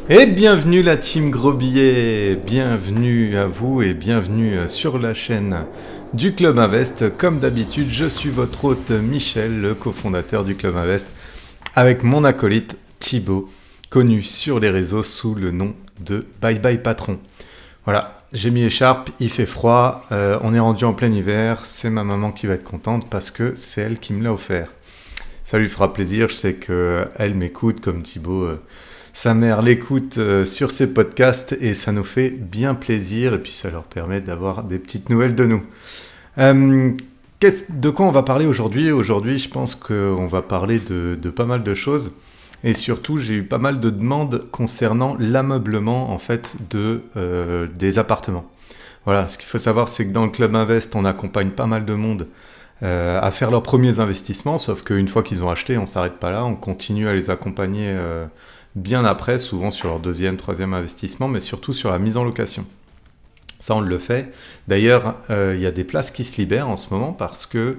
Et bienvenue la team Gros Billets, bienvenue à vous et bienvenue sur la chaîne du Club Invest. Comme d'habitude, je suis votre hôte Michel, le cofondateur du Club Invest, avec mon acolyte Thibaut, connu sur les réseaux sous le nom de Bye Bye Patron. Voilà, j'ai mis l'écharpe, il fait froid, on est rendu en plein hiver, c'est ma maman qui va être contente parce que c'est elle qui me l'a offert. Ça lui fera plaisir, je sais qu'elle m'écoute comme Thibaut. Sa mère l'écoute sur ses podcasts et ça nous fait bien plaisir et puis ça leur permet d'avoir des petites nouvelles de nous. Euh, de quoi on va parler aujourd'hui? Aujourd'hui, je pense qu'on va parler de pas mal de choses et surtout, j'ai eu pas mal de demandes concernant l'ameublement en fait des appartements. Voilà, ce qu'il faut savoir, c'est que dans le Club Invest, on accompagne pas mal de monde à faire leurs premiers investissements, sauf qu'une fois qu'ils ont acheté, on s'arrête pas là, on continue à les accompagner bien après, souvent sur leur deuxième, troisième investissement, mais surtout sur la mise en location. Ça, on le fait. D'ailleurs, il y a des places qui se libèrent en ce moment parce que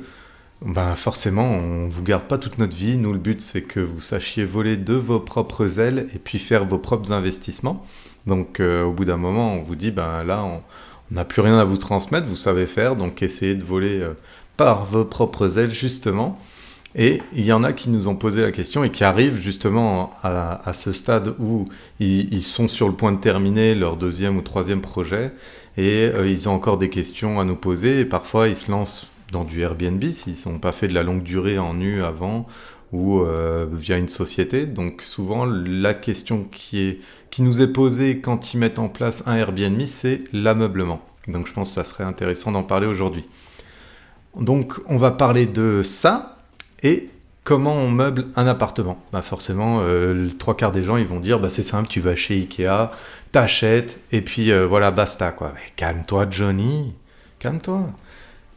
forcément, on ne vous garde pas toute notre vie. Nous, le but, c'est que vous sachiez voler de vos propres ailes et puis faire vos propres investissements. Donc, au bout d'un moment, on vous dit, là, on n'a plus rien à vous transmettre, vous savez faire, donc essayez de voler par vos propres ailes, justement. Et il y en a qui nous ont posé la question et qui arrivent justement à ce stade où ils sont sur le point de terminer leur deuxième ou troisième projet et ils ont encore des questions à nous poser et parfois ils se lancent dans du Airbnb s'ils n'ont pas fait de la longue durée en nu avant ou via une société. Donc souvent la question qui nous est posée quand ils mettent en place un Airbnb, c'est l'ameublement. Donc je pense que ça serait intéressant d'en parler aujourd'hui. Donc on va parler de ça et comment on meuble un appartement. Forcément, les trois quarts des gens ils vont dire c'est simple, tu vas chez Ikea, t'achètes et puis voilà basta quoi. Mais calme-toi Johnny, calme-toi.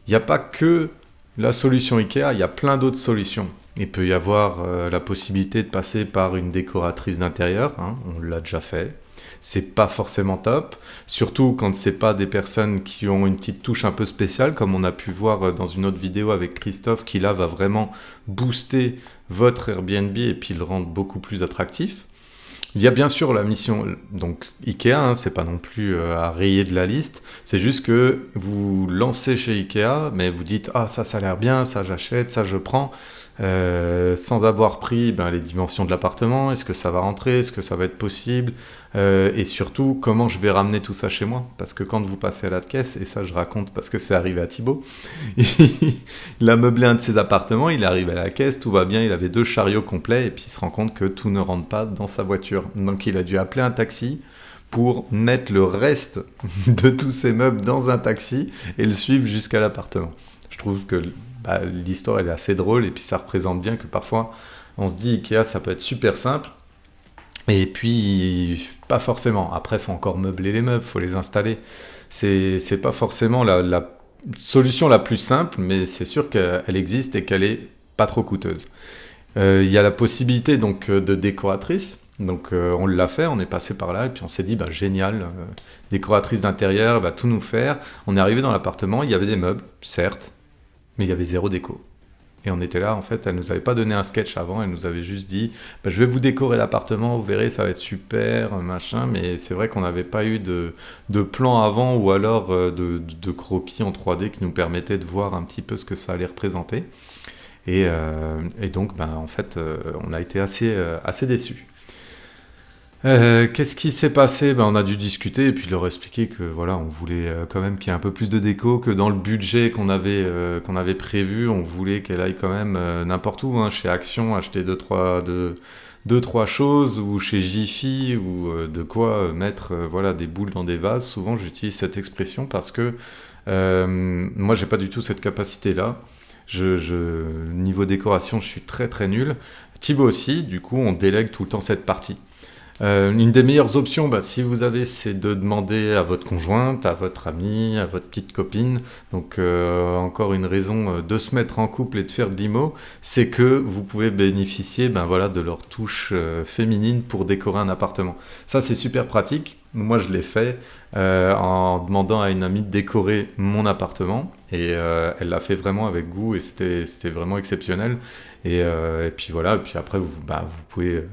Il n'y a pas que la solution Ikea, il y a plein d'autres solutions. Il peut y avoir la possibilité de passer par une décoratrice d'intérieur, hein, on l'a déjà fait. C'est pas forcément top, surtout quand c'est pas des personnes qui ont une petite touche un peu spéciale, comme on a pu voir dans une autre vidéo avec Christophe, qui là va vraiment booster votre Airbnb et puis le rendre beaucoup plus attractif. Il y a bien sûr la mission, donc Ikea, hein, c'est pas non plus à rayer de la liste, c'est juste que vous lancez chez Ikea, mais vous dites ça a l'air bien, ça j'achète, ça je prends, sans avoir pris les dimensions de l'appartement, est-ce que ça va rentrer, est-ce que ça va être possible, et surtout comment je vais ramener tout ça chez moi, parce que quand vous passez à la caisse, et ça je raconte parce que c'est arrivé à Thibaut, il a meublé un de ses appartements, il arrive à la caisse, tout va bien, il avait 2 chariots complets, et puis il se rend compte que tout ne rentre pas dans sa voiture. Donc il a dû appeler un taxi pour mettre le reste de tous ses meubles dans un taxi et le suivre jusqu'à l'appartement. Je trouve que l'histoire elle est assez drôle et puis ça représente bien que parfois on se dit Ikea ça peut être super simple et puis pas forcément. Après faut encore meubler les meubles, faut les installer. C'est pas forcément la solution la plus simple, mais c'est sûr qu'elle existe et qu'elle est pas trop coûteuse. Il y a la possibilité donc de décoratrice. Donc on l'a fait, on est passé par là et puis on s'est dit génial, décoratrice d'intérieur, elle va tout nous faire. On est arrivé dans l'appartement, il y avait des meubles, certes, mais il y avait zéro déco. Et on était là, en fait, elle nous avait pas donné un sketch avant, elle nous avait juste dit je vais vous décorer l'appartement, vous verrez, ça va être super, machin. Mais c'est vrai qu'on n'avait pas eu de plan avant ou alors de croquis en 3D qui nous permettaient de voir un petit peu ce que ça allait représenter. Et donc, en fait, on a été assez déçus. Qu'est-ce qui s'est passé? On a dû discuter et puis leur expliquer que voilà, on voulait quand même qu'il y ait un peu plus de déco, que dans le budget qu'on avait prévu, on voulait qu'elle aille quand même n'importe où, hein, chez Action, acheter deux, trois choses, ou chez Jiffy, ou de quoi mettre voilà, des boules dans des vases. Souvent, j'utilise cette expression parce que moi, j'ai pas du tout cette capacité-là. Niveau décoration, je suis très très nul. Thibaut aussi, du coup, on délègue tout le temps cette partie. Une des meilleures options, si vous avez, c'est de demander à votre conjointe, à votre amie, à votre petite copine. Donc encore une raison de se mettre en couple et de faire de l'IMO, c'est que vous pouvez bénéficier voilà, de leur touche féminine pour décorer un appartement. Ça c'est super pratique. Moi je l'ai fait en demandant à une amie de décorer mon appartement et elle l'a fait vraiment avec goût et c'était vraiment exceptionnel. Et puis voilà, et puis après vous pouvez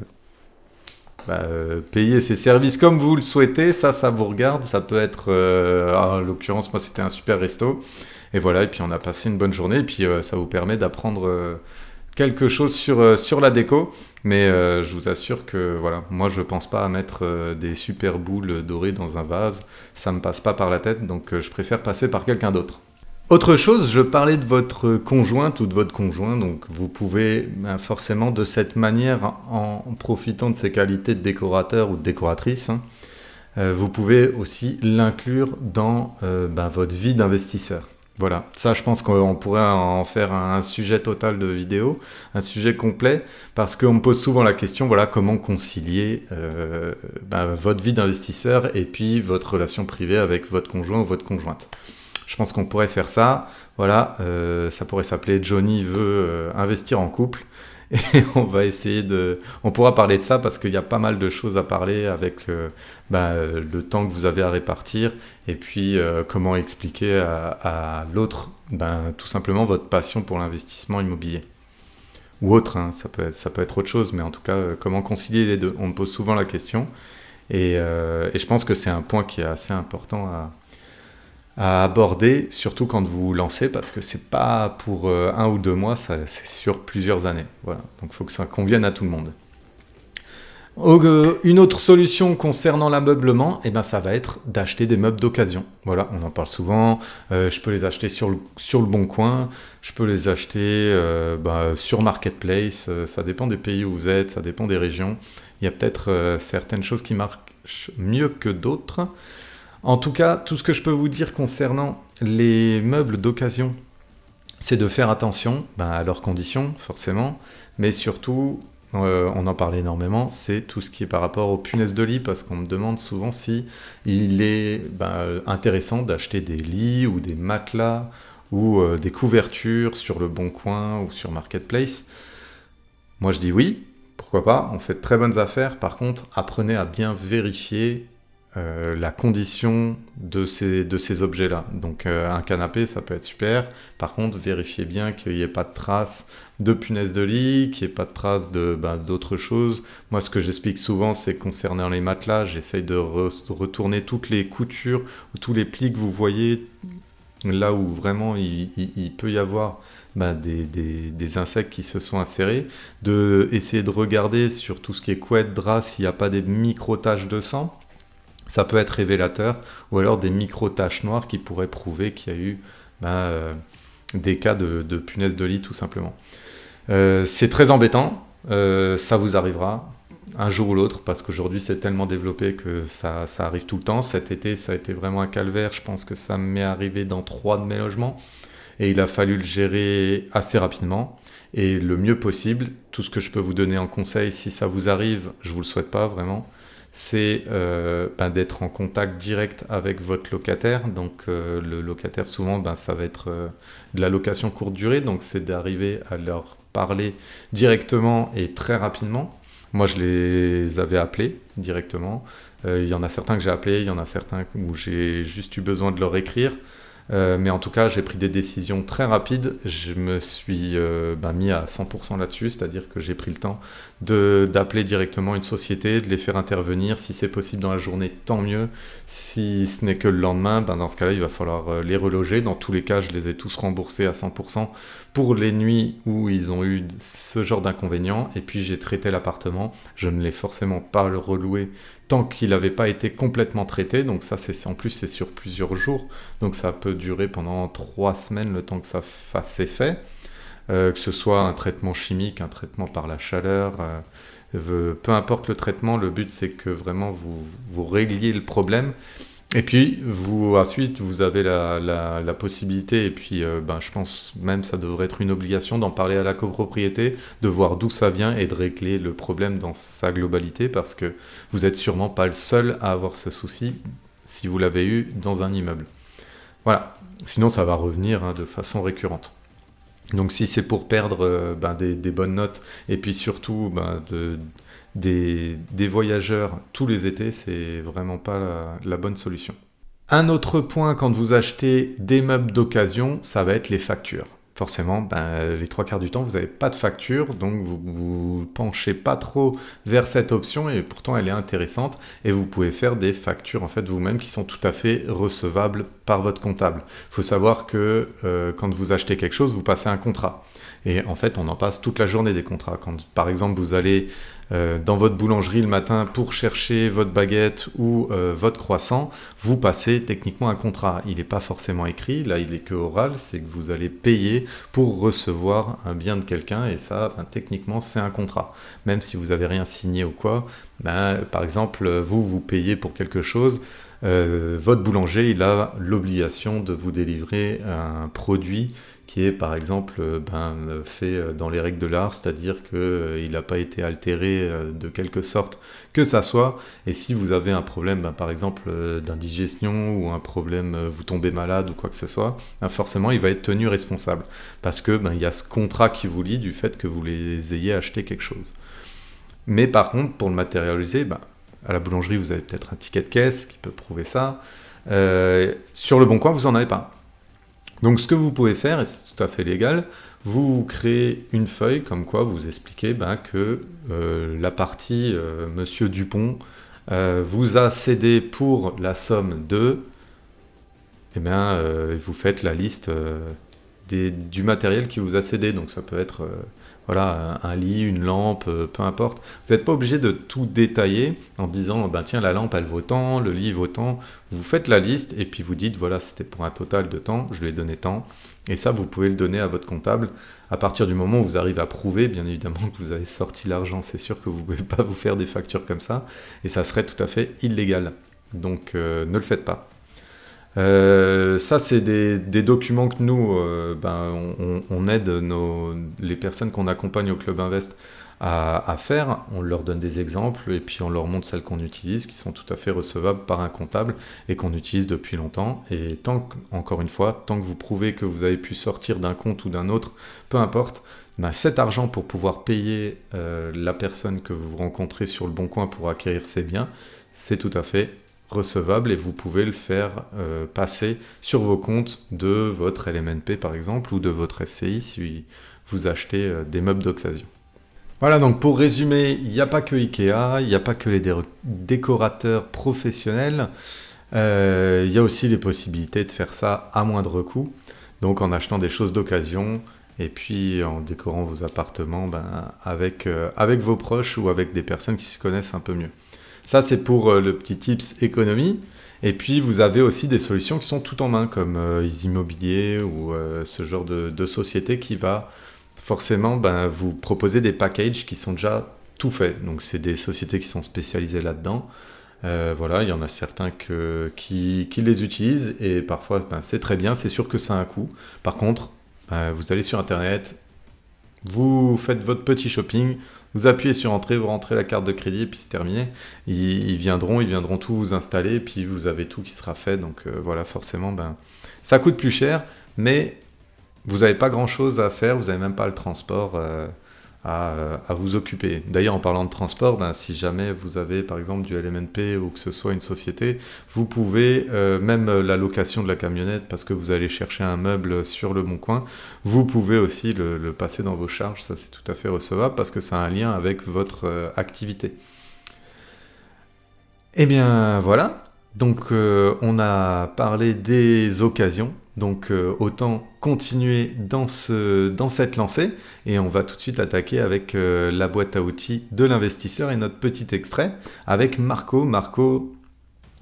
payer ses services comme vous le souhaitez, ça vous regarde. Ça peut être, en l'occurrence, moi c'était un super resto. Et voilà, et puis on a passé une bonne journée, et puis ça vous permet d'apprendre quelque chose sur la déco. Mais je vous assure que voilà, moi je pense pas à mettre des super boules dorées dans un vase. Ça me passe pas par la tête, donc je préfère passer par quelqu'un d'autre. Autre chose, je parlais de votre conjointe ou de votre conjoint, donc vous pouvez forcément de cette manière, en profitant de ses qualités de décorateur ou de décoratrice, hein, vous pouvez aussi l'inclure dans votre vie d'investisseur. Voilà, ça je pense qu'on pourrait en faire un sujet total de vidéo, un sujet complet, parce qu'on me pose souvent la question, voilà, comment concilier votre vie d'investisseur et puis votre relation privée avec votre conjoint ou votre conjointe. Je pense qu'on pourrait faire ça. Voilà, ça pourrait s'appeler Johnny veut investir en couple. Et on pourra parler de ça parce qu'il y a pas mal de choses à parler avec le temps que vous avez à répartir et puis comment expliquer à l'autre tout simplement votre passion pour l'investissement immobilier. Ou autre, hein, ça peut être autre chose, mais en tout cas, comment concilier les deux. On me pose souvent la question et je pense que c'est un point qui est assez important à aborder, surtout quand vous vous lancez, parce que c'est pas pour 1 ou 2 mois, c'est sur plusieurs années. Voilà. Donc il faut que ça convienne à tout le monde. Une autre solution concernant l'ameublement, ça va être d'acheter des meubles d'occasion. Voilà, on en parle souvent. Je peux les acheter sur le Bon Coin, je peux les acheter sur Marketplace. Ça dépend des pays où vous êtes, ça dépend des régions. Il y a peut-être certaines choses qui marchent mieux que d'autres. En tout cas, tout ce que je peux vous dire concernant les meubles d'occasion, c'est de faire attention à leurs conditions, forcément, mais surtout, on en parle énormément, c'est tout ce qui est par rapport aux punaises de lit, parce qu'on me demande souvent si il est intéressant d'acheter des lits ou des matelas ou des couvertures sur le Bon Coin ou sur Marketplace. Moi, je dis oui, pourquoi pas, on fait de très bonnes affaires. Par contre, apprenez à bien vérifier la condition de ces objets-là. Donc un canapé, ça peut être super. Par contre, vérifiez bien qu'il n'y ait pas de traces de punaises de lit, qu'il n'y ait pas de traces d'autres choses. Moi, ce que j'explique souvent, c'est concernant les matelas, j'essaye de retourner toutes les coutures ou tous les plis que vous voyez là où vraiment il peut y avoir des insectes qui se sont insérés, essayer de regarder sur tout ce qui est couette, drap, s'il n'y a pas des micro-taches de sang. Ça peut être révélateur, ou alors des micro-taches noires qui pourraient prouver qu'il y a eu des cas de punaises de lit, tout simplement. C'est très embêtant, ça vous arrivera un jour ou l'autre, parce qu'aujourd'hui c'est tellement développé que ça arrive tout le temps. Cet été, ça a été vraiment un calvaire, je pense que ça m'est arrivé dans 3 de mes logements, et il a fallu le gérer assez rapidement, et le mieux possible. Tout ce que je peux vous donner en conseil, si ça vous arrive, je vous le souhaite pas vraiment, c'est d'être en contact direct avec votre locataire. Donc le locataire, souvent, ça va être de la location courte durée, donc c'est d'arriver à leur parler directement et très rapidement. Moi, je les avais appelés directement. Il y en a certains que j'ai appelés, il y en a certains où j'ai juste eu besoin de leur écrire. Mais en tout cas, j'ai pris des décisions très rapides. Je me suis mis à 100% là-dessus, c'est-à-dire que j'ai pris le temps d'appeler directement une société, de les faire intervenir. Si c'est possible dans la journée, tant mieux. Si ce n'est que le lendemain, dans ce cas-là, il va falloir les reloger. Dans tous les cas, je les ai tous remboursés à 100% pour les nuits où ils ont eu ce genre d'inconvénients. Et puis, j'ai traité l'appartement. Je ne l'ai forcément pas reloué tant qu'il n'avait pas été complètement traité. Donc ça, en plus, c'est sur plusieurs jours. Donc ça peut durer pendant 3 semaines le temps que ça fasse effet. Que ce soit un traitement chimique, un traitement par la chaleur, peu importe le traitement, le but c'est que vraiment vous régliez le problème. Et puis ensuite vous avez la possibilité, et puis je pense même ça devrait être une obligation d'en parler à la copropriété, de voir d'où ça vient et de régler le problème dans sa globalité, parce que vous n'êtes sûrement pas le seul à avoir ce souci si vous l'avez eu dans un immeuble. Voilà, sinon ça va revenir de façon récurrente. Donc si c'est pour perdre des bonnes notes, et puis surtout des voyageurs tous les étés, c'est vraiment pas la bonne solution. Un autre point quand vous achetez des meubles d'occasion, ça va être les factures. forcément, les 3 quarts du temps, vous n'avez pas de facture, donc vous penchez pas trop vers cette option, et pourtant elle est intéressante, et vous pouvez faire des factures en fait vous-même qui sont tout à fait recevables par votre comptable. Il faut savoir que quand vous achetez quelque chose, vous passez un contrat. Et en fait, on en passe toute la journée des contrats. Quand, par exemple, vous allez dans votre boulangerie le matin pour chercher votre baguette ou votre croissant, vous passez techniquement un contrat. Il n'est pas forcément écrit, là il est que oral, c'est que vous allez payer pour recevoir un bien de quelqu'un, et ça, techniquement, c'est un contrat. Même si vous n'avez rien signé ou quoi, par exemple, vous payez pour quelque chose, votre boulanger, il a l'obligation de vous délivrer un produit qui est par exemple fait dans les règles de l'art, c'est-à-dire qu'il n'a pas été altéré de quelque sorte que ça soit. Et si vous avez un problème, par exemple d'indigestion, ou un problème, vous tombez malade ou quoi que ce soit, forcément il va être tenu responsable, parce que il y a ce contrat qui vous lie du fait que vous les ayez acheté quelque chose. Mais par contre, pour le matérialiser, à la boulangerie, vous avez peut-être un ticket de caisse qui peut prouver ça. Sur le Bon Coin, vous n'en avez pas. Donc ce que vous pouvez faire, et c'est tout à fait légal, vous créez une feuille comme quoi vous expliquez que la partie Monsieur Dupont vous a cédé pour la somme de, vous faites la liste du matériel qui vous a cédé. Donc ça peut être un lit, une lampe, peu importe. Vous n'êtes pas obligé de tout détailler en disant tiens, la lampe elle vaut tant, le lit vaut tant. Vous faites la liste et puis vous dites voilà, c'était pour un total de temps, je lui ai donné tant. Et ça, vous pouvez le donner à votre comptable. À partir du moment où vous arrivez à prouver, bien évidemment, que vous avez sorti l'argent, c'est sûr que vous ne pouvez pas vous faire des factures comme ça, et ça serait tout à fait illégal. Donc ne le faites pas. Ça, c'est des documents que nous, on aide les personnes qu'on accompagne au Club Invest à faire. On leur donne des exemples et puis on leur montre celles qu'on utilise, qui sont tout à fait recevables par un comptable et qu'on utilise depuis longtemps. Et encore une fois, tant que vous prouvez que vous avez pu sortir d'un compte ou d'un autre, peu importe, cet argent pour pouvoir payer la personne que vous rencontrez sur le Bon Coin pour acquérir ses biens, c'est tout à fait recevable, et vous pouvez le faire passer sur vos comptes de votre LMNP par exemple, ou de votre SCI si vous achetez des meubles d'occasion. Voilà, donc pour résumer, il n'y a pas que Ikea, il n'y a pas que les décorateurs professionnels, il y a aussi les possibilités de faire ça à moindre coût, donc en achetant des choses d'occasion, et puis en décorant vos appartements avec vos proches ou avec des personnes qui se connaissent un peu mieux. Ça, c'est pour le petit tips économie. Et puis, vous avez aussi des solutions qui sont tout en main, comme Easy Immobilier ou ce genre de société qui va forcément vous proposer des packages qui sont déjà tout faits. Donc, c'est des sociétés qui sont spécialisées là-dedans. Il y en a certains qui les utilisent, et parfois, c'est très bien. C'est sûr que ça a un coût. Par contre, vous allez sur Internet, vous faites votre petit shopping, vous appuyez sur Entrée, vous rentrez la carte de crédit, et puis c'est terminé. Ils viendront tout vous installer, et puis vous avez tout qui sera fait. Donc forcément, ça coûte plus cher, mais vous n'avez pas grand-chose à faire, vous n'avez même pas le transport à vous occuper. D'ailleurs, en parlant de transport, si jamais vous avez par exemple du LMNP ou que ce soit une société, vous pouvez, même la location de la camionnette, parce que vous allez chercher un meuble sur le Bon Coin, vous pouvez aussi le passer dans vos charges. Ça, c'est tout à fait recevable parce que ça a un lien avec votre activité. Eh bien voilà, donc on a parlé des occasions. Donc autant continuer dans cette lancée, et on va tout de suite attaquer avec la boîte à outils de l'investisseur et notre petit extrait avec Marco. Marco,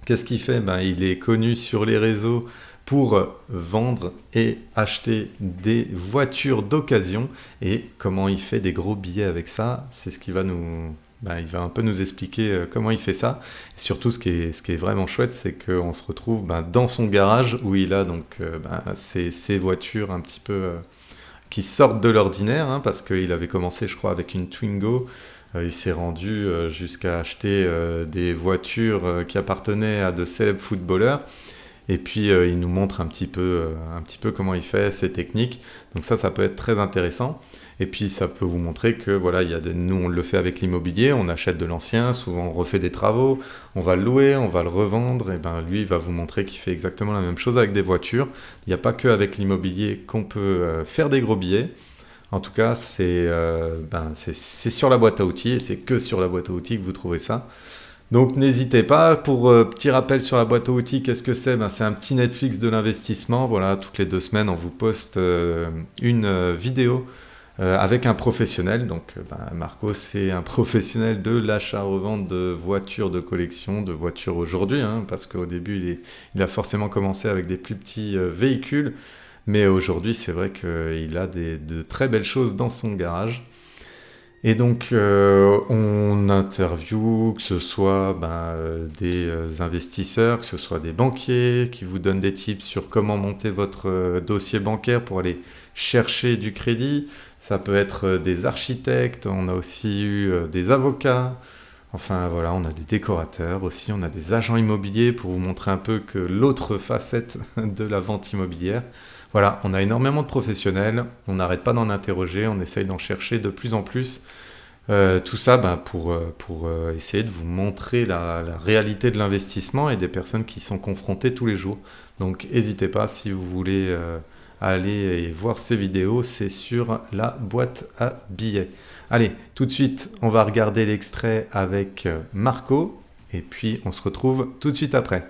qu'est-ce qu'il fait ? Il est connu sur les réseaux pour vendre et acheter des voitures d'occasion, et comment il fait des gros billets avec ça, c'est ce qui va il va un peu nous expliquer comment il fait ça. Et surtout, ce qui est vraiment chouette, c'est qu'on se retrouve dans son garage où il a donc ces voitures un petit peu qui sortent de l'ordinaire, parce qu'il avait commencé, je crois, avec une Twingo. Il s'est rendu jusqu'à acheter des voitures qui appartenaient à de célèbres footballeurs. Et puis, il nous montre un petit peu comment il fait, ses techniques. Donc ça peut être très intéressant. Et puis ça peut vous montrer que voilà, nous on le fait avec l'immobilier, on achète de l'ancien, souvent on refait des travaux, on va le louer, on va le revendre, et ben lui il va vous montrer qu'il fait exactement la même chose avec des voitures. Il n'y a pas que avec l'immobilier qu'on peut faire des gros billets. En tout cas, c'est sur la boîte à outils et c'est que sur la boîte à outils que vous trouvez ça. Donc n'hésitez pas. Pour petit rappel sur la boîte à outils, qu'est-ce que c'est? C'est un petit Netflix de l'investissement. Voilà, toutes les 2 semaines, on vous poste une vidéo avec un professionnel. Donc Marco, c'est un professionnel de l'achat-revente de voitures de collection, de voitures aujourd'hui, hein, parce qu'au début, il a forcément commencé avec des plus petits véhicules. Mais aujourd'hui, c'est vrai qu'il a de très belles choses dans son garage. Et donc, on interviewe, que ce soit des investisseurs, que ce soit des banquiers, qui vous donnent des tips sur comment monter votre dossier bancaire pour aller chercher du crédit. Ça peut être des architectes, on a aussi eu des avocats. Enfin voilà, on a des décorateurs aussi, on a des agents immobiliers pour vous montrer un peu que l'autre facette de la vente immobilière. Voilà, on a énormément de professionnels, on n'arrête pas d'en interroger, on essaye d'en chercher de plus en plus. Tout ça pour essayer de vous montrer la réalité de l'investissement et des personnes qui sont confrontées tous les jours. Donc n'hésitez pas si vous voulez aller et voir ces vidéos, c'est sur la boîte à billets. Allez, tout de suite, on va regarder l'extrait avec Marco et puis on se retrouve tout de suite après.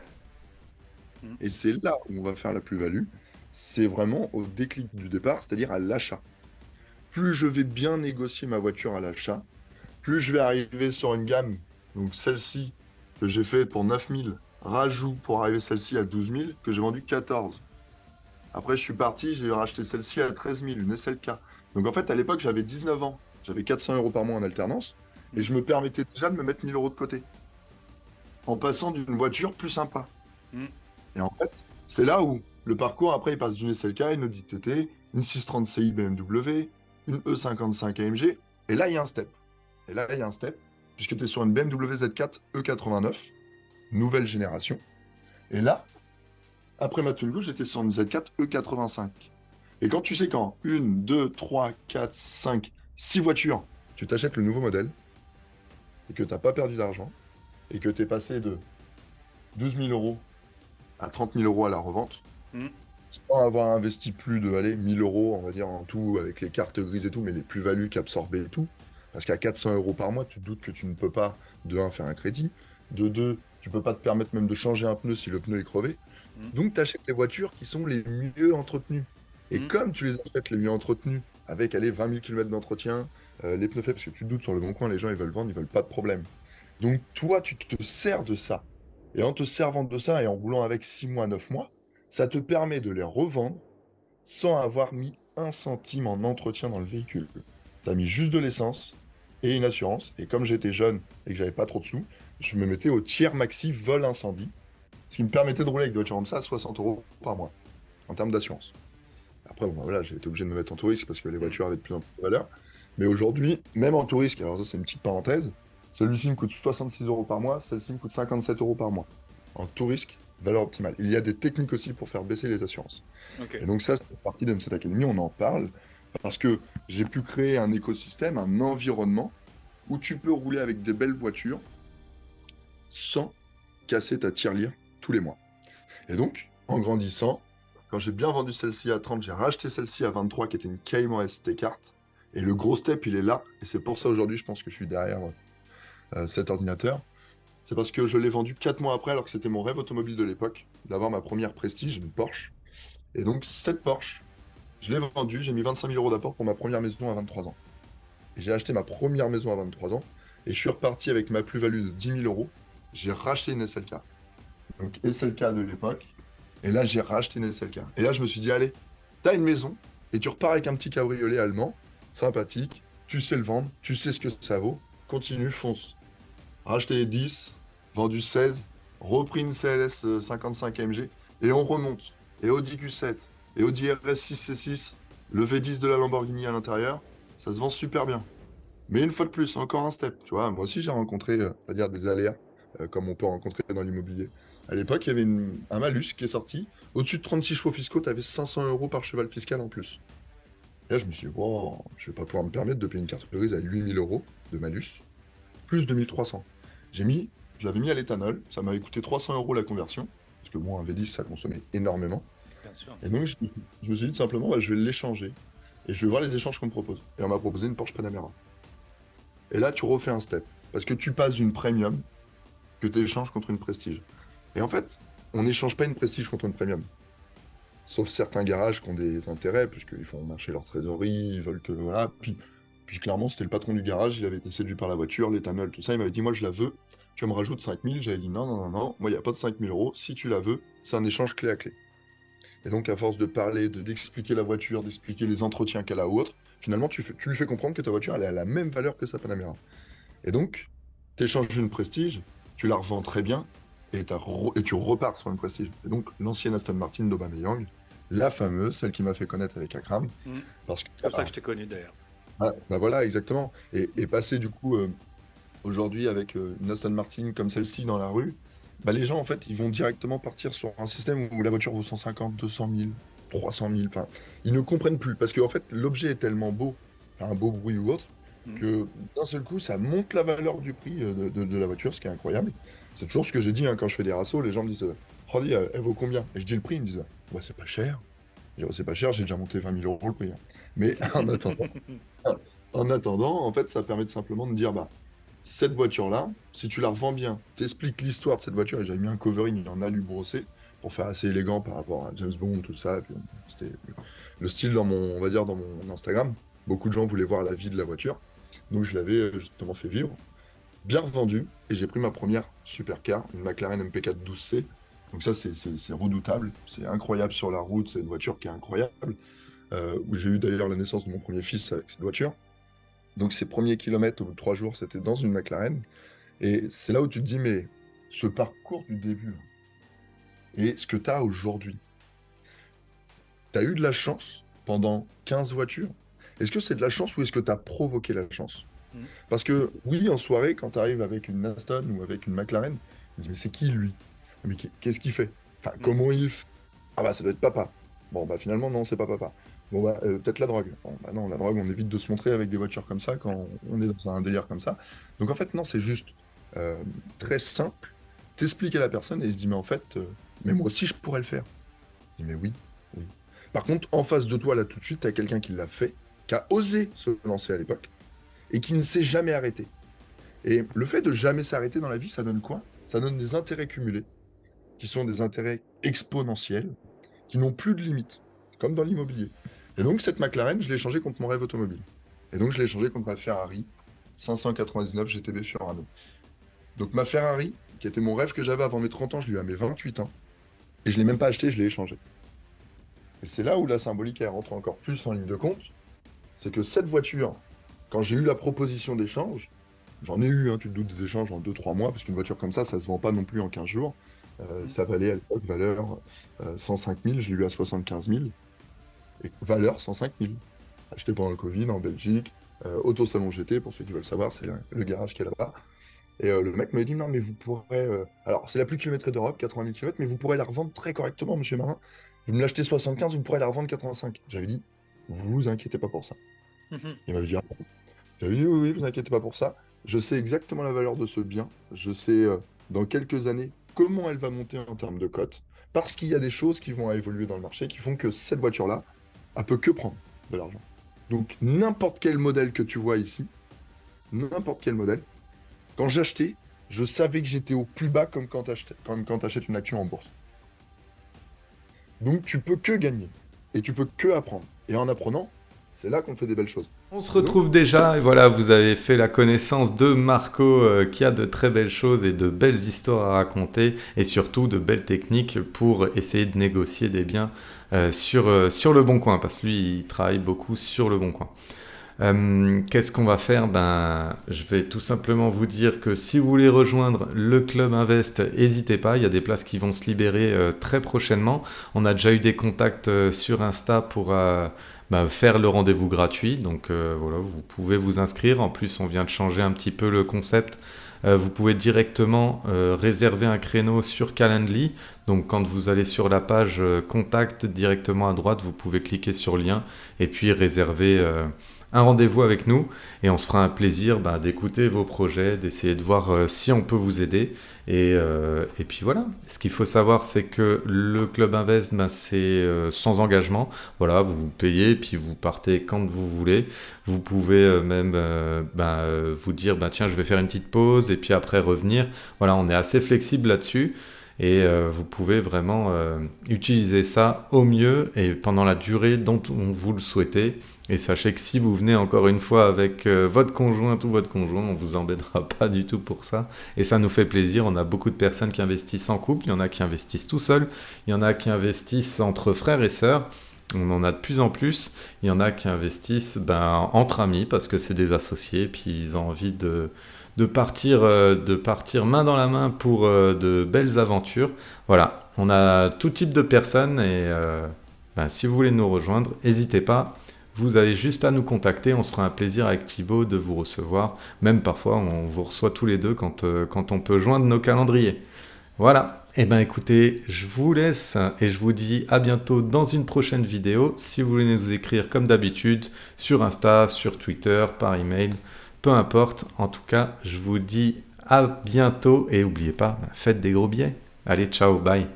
Et c'est là où on va faire la plus-value. C'est vraiment au déclic du départ, c'est-à-dire à l'achat. Plus je vais bien négocier ma voiture à l'achat, plus je vais arriver sur une gamme, donc celle-ci que j'ai fait pour 9 000, rajout pour arriver celle-ci à 12 000, que j'ai vendu 14. Après, je suis parti, j'ai racheté celle-ci à 13 000, une SLK. Donc en fait, à l'époque, j'avais 19 ans, j'avais 400 euros par mois en alternance, et je me permettais déjà de me mettre 1 000 euros de côté, en passant d'une voiture plus sympa. Mm. Et en fait, c'est là où le parcours, après, il passe d'une SLK, une Audi TT, une 630 Ci BMW, une E55 AMG. Et là, il y a un step. Et là, il y a un step, puisque tu es sur une BMW Z4 E89, nouvelle génération. Et là, après ma Twingo, j'étais sur une Z4 E85. Et quand tu sais qu'en 1, 2, 3, 4, 5, 6 voitures, tu t'achètes le nouveau modèle, et que tu n'as pas perdu d'argent, et que tu es passé de 12 000 euros à 30 000 euros à la revente, Mm. sans avoir investi plus de, allez, 1 000 euros, on va dire, en tout, avec les cartes grises et tout, mais les plus-values qu'absorber et tout. Parce qu'à 400 euros par mois, tu te doutes que tu ne peux pas, de un, faire un crédit, de deux, tu peux pas te permettre même de changer un pneu si le pneu est crevé. Mm. Donc, tu achètes les voitures qui sont les mieux entretenues. Et Mm. comme tu les achètes les mieux entretenues, avec, allez, 20 000 km d'entretien, les pneus faits, parce que tu te doutes, sur le bon coin, les gens, ils veulent vendre, ils veulent pas de problème. Donc, toi, tu te sers de ça. Et en te servant de ça et en roulant avec 6 mois, 9 mois, ça te permet de les revendre sans avoir mis un centime en entretien dans le véhicule. Tu as mis juste de l'essence et une assurance. Et comme j'étais jeune et que j'avais pas trop de sous, je me mettais au tiers maxi vol incendie, ce qui me permettait de rouler avec des voitures comme ça à 60 euros par mois en termes d'assurance. Après, bon, voilà, j'ai été obligé de me mettre en tout risque parce que les voitures avaient de plus en plus de valeur. Mais aujourd'hui, même en tout risque, alors ça c'est une petite parenthèse, celui-ci me coûte 66 euros par mois, celle-ci me coûte 57 euros par mois. En tout risque, valeur optimale. Il y a des techniques aussi pour faire baisser les assurances. Ok. Et donc ça, c'est partie de cette académie, on en parle, parce que j'ai pu créer un écosystème, un environnement, où tu peux rouler avec des belles voitures sans casser ta tirelire tous les mois. Et donc, en grandissant, quand j'ai bien vendu celle-ci à 30, j'ai racheté celle-ci à 23, qui était une Cayman SD carte. Et le gros step, il est là. Et c'est pour ça aujourd'hui, je pense que je suis derrière cet ordinateur. C'est parce que je l'ai vendu 4 mois après, alors que c'était mon rêve automobile de l'époque, d'avoir ma première Prestige, une Porsche. Et donc, cette Porsche, je l'ai vendue, j'ai mis 25 000 euros d'apport pour ma première maison à 23 ans. Et j'ai acheté ma première maison à 23 ans, et je suis reparti avec ma plus-value de 10 000 euros. J'ai racheté une SLK. Donc, SLK de l'époque. Et là, j'ai racheté une SLK. Et là, je me suis dit, allez, t'as une maison, et tu repars avec un petit cabriolet allemand, sympathique, tu sais le vendre, tu sais ce que ça vaut, continue, fonce. Racheté 10, vendu 16, repris une CLS 55 AMG, et on remonte. Et Audi Q7, et Audi RS6 C6, le V10 de la Lamborghini à l'intérieur, ça se vend super bien. Mais une fois de plus, encore un step. Tu vois, moi aussi j'ai rencontré, c'est-à-dire des aléas, comme on peut rencontrer dans l'immobilier. À l'époque, il y avait un malus qui est sorti. Au-dessus de 36 chevaux fiscaux, tu avais 500 euros par cheval fiscal en plus. Et là, je me suis dit, wow, je vais pas pouvoir me permettre de payer une carte grise à 8 000 euros de malus, plus 2 300. Je l'avais mis à l'éthanol, ça m'avait coûté 300 euros la conversion, parce que bon, un V10, ça consommait énormément. Bien sûr. Et donc, je me suis dit tout simplement, bah, je vais l'échanger, et je vais voir les échanges qu'on me propose. Et on m'a proposé une Porsche Panamera. Et là, tu refais un step, parce que tu passes d'une premium que tu échanges contre une prestige. Et en fait, on n'échange pas une prestige contre une premium. Sauf certains garages qui ont des intérêts, puisqu'ils font marcher leur trésorerie, ils veulent que. Voilà. Puis clairement, c'était le patron du garage, il avait été séduit par la voiture, l'éthanol, tout ça. Il m'avait dit, moi, je la veux, tu me rajoutes 5 000. J'avais dit, non, non, non, non, moi, il n'y a pas de 5 000 euros. Si tu la veux, c'est un échange clé à clé. Et donc, à force de parler, d'expliquer la voiture, d'expliquer les entretiens qu'elle a ou autre, finalement, tu lui fais comprendre que ta voiture, elle a la même valeur que sa Panamera. Et donc, tu échanges une prestige, tu la revends très bien, et tu repars sur une prestige. Et donc, l'ancienne Aston Martin d'Aubameyang, la fameuse, celle qui m'a fait connaître avec Akram, Mm. parce que C'est pour ça que je t'ai connu d'ailleurs. bah voilà, exactement. Et passer du coup aujourd'hui avec une Aston Martin comme celle-ci dans la rue, bah les gens en fait ils vont directement partir sur un système où la voiture vaut 150, 200 000, 300 000. Enfin, ils ne comprennent plus parce que en fait l'objet est tellement beau, enfin, un beau bruit ou autre, Mm. que d'un seul coup ça monte la valeur du prix de la voiture, ce qui est incroyable. C'est toujours ce que j'ai dit hein, quand je fais des rassos, les gens me disent oh, dis, elle vaut combien? Et je dis le prix, ils me disent bah c'est pas cher. Je dis, oh, c'est pas cher, j'ai déjà monté 20 000 euros le prix, hein. Mais en attendant. En attendant, en fait, ça permet tout simplement de dire, bah, cette voiture-là, si tu la revends bien, t'expliques l'histoire de cette voiture, et j'avais mis un covering en alu brossé pour faire assez élégant par rapport à James Bond, tout ça, et puis, c'était le style dans mon, on va dire, dans mon Instagram. Beaucoup de gens voulaient voir la vie de la voiture, donc je l'avais justement fait vivre, bien revendu, et j'ai pris ma première supercar, une McLaren MP4 12C. Donc ça, c'est redoutable, c'est incroyable sur la route, c'est une voiture qui est incroyable, où j'ai eu d'ailleurs la naissance de mon premier fils avec cette voiture. Donc ses premiers kilomètres au bout de 3 jours, c'était dans une McLaren. Et c'est là où tu te dis, mais ce parcours du début, là, et ce que tu as aujourd'hui, tu as eu de la chance pendant 15 voitures. Est-ce que c'est de la chance ou est-ce que tu as provoqué la chance? Mm. Parce que oui, en soirée, quand tu arrives avec une Aston ou avec une McLaren, tu te dis, mais c'est qui lui? Mais qu'est-ce qu'il fait? Enfin, Mm. comment il fait? Ah bah ça doit être papa. Bon bah finalement non, c'est pas papa. Bon bah peut-être la drogue. Bon bah non, la drogue, on évite de se montrer avec des voitures comme ça quand on est dans un délire comme ça. Donc en fait non, c'est juste euh, très simple. T'expliques à la personne et il se dit mais en fait, mais moi aussi je pourrais le faire. Je dis mais oui, oui. Par contre, en face de toi là tout de suite, t'as quelqu'un qui l'a fait, qui a osé se lancer à l'époque et qui ne s'est jamais arrêté. Et le fait de jamais s'arrêter dans la vie, ça donne quoi? Ça donne des intérêts cumulés, qui sont des intérêts exponentiels, qui n'ont plus de limite, comme dans l'immobilier. Et donc cette McLaren, je l'ai changée contre mon rêve automobile. Et donc je l'ai changée contre ma Ferrari 599 GTB Fiorano. Donc ma Ferrari, qui était mon rêve que j'avais avant mes 30 ans, je l'ai eu à mes 28 ans. Et je ne l'ai même pas acheté, je l'ai échangé. Et c'est là où la symbolique elle rentre encore plus en ligne de compte. C'est que cette voiture, quand j'ai eu la proposition d'échange, j'en ai eu, hein, tu te doutes, des échanges en 2 3 mois, parce qu'une voiture comme ça ne se vend pas non plus en 15 jours. Ça valait à l'époque valeur 105 000, je l'ai eu à 75 000. Et valeur 105 000. Acheté pendant le Covid en Belgique, Auto Salon GT, pour ceux qui veulent savoir, c'est le garage qui est là-bas. Et le mec m'a dit, non, mais vous pourrez. Alors, c'est la plus kilométrée d'Europe, 80 000 km, mais vous pourrez la revendre très correctement, monsieur Marin. Vous me l'achetez 75, vous pourrez la revendre 85. J'avais dit, vous inquiétez pas pour ça. Mhm. Il m'avait dit, ah bon. J'avais dit, oui, oui, vous inquiétez pas pour ça. Je sais exactement la valeur de ce bien. Je sais dans quelques années comment elle va monter en termes de cote. Parce qu'il y a des choses qui vont évoluer dans le marché qui font que cette voiture-là, elle peut que prendre de l'argent. Donc, n'importe quel modèle que tu vois ici, n'importe quel modèle, quand j'achetais, je savais que j'étais au plus bas comme quand tu achètes une action en bourse. Donc, tu peux que gagner. Et tu peux que apprendre. Et en apprenant, c'est là qu'on fait des belles choses. On se retrouve déjà, et voilà, vous avez fait la connaissance de Marco qui a de très belles choses et de belles histoires à raconter et surtout de belles techniques pour essayer de négocier des biens sur le Bon Coin, parce que lui, il travaille beaucoup sur le Bon Coin. Qu'est-ce qu'on va faire? Je vais tout simplement vous dire que si vous voulez rejoindre le Club Invest, n'hésitez pas, il y a des places qui vont se libérer très prochainement. On a déjà eu des contacts sur Insta pour faire le rendez-vous gratuit, donc voilà, vous pouvez vous inscrire. En plus, on vient de changer un petit peu le concept Vous pouvez directement réserver un créneau sur Calendly. Donc quand vous allez sur la page contact directement à droite, vous pouvez cliquer sur lien et puis réserver un rendez-vous avec nous et on se fera un plaisir d'écouter vos projets, d'essayer de voir si on peut vous aider. Et puis voilà, ce qu'il faut savoir, c'est que le Club Invest, c'est sans engagement. Voilà, vous payez et puis vous partez quand vous voulez. Vous pouvez même vous dire, tiens, je vais faire une petite pause et puis après revenir. Voilà, on est assez flexible là-dessus. Et vous pouvez vraiment utiliser ça au mieux et pendant la durée dont vous le souhaitez. Et sachez que si vous venez encore une fois avec votre conjointe ou votre conjoint, on ne vous embêtera pas du tout pour ça. Et ça nous fait plaisir. On a beaucoup de personnes qui investissent en couple. Il y en a qui investissent tout seuls. Il y en a qui investissent entre frères et sœurs. On en a de plus en plus. Il y en a qui investissent entre amis parce que c'est des associés. Puis ils ont envie de partir main dans la main pour de belles aventures. Voilà, on a tout type de personnes et si vous voulez nous rejoindre, n'hésitez pas. Vous avez juste à nous contacter, on se fera un plaisir avec Thibaut de vous recevoir. Même parfois, on vous reçoit tous les deux quand on peut joindre nos calendriers. Voilà, et écoutez, je vous laisse et je vous dis à bientôt dans une prochaine vidéo. Si vous voulez nous écrire comme d'habitude, sur Insta, sur Twitter, par email, peu importe. En tout cas, je vous dis à bientôt et n'oubliez pas, faites des gros billets. Allez, ciao, bye.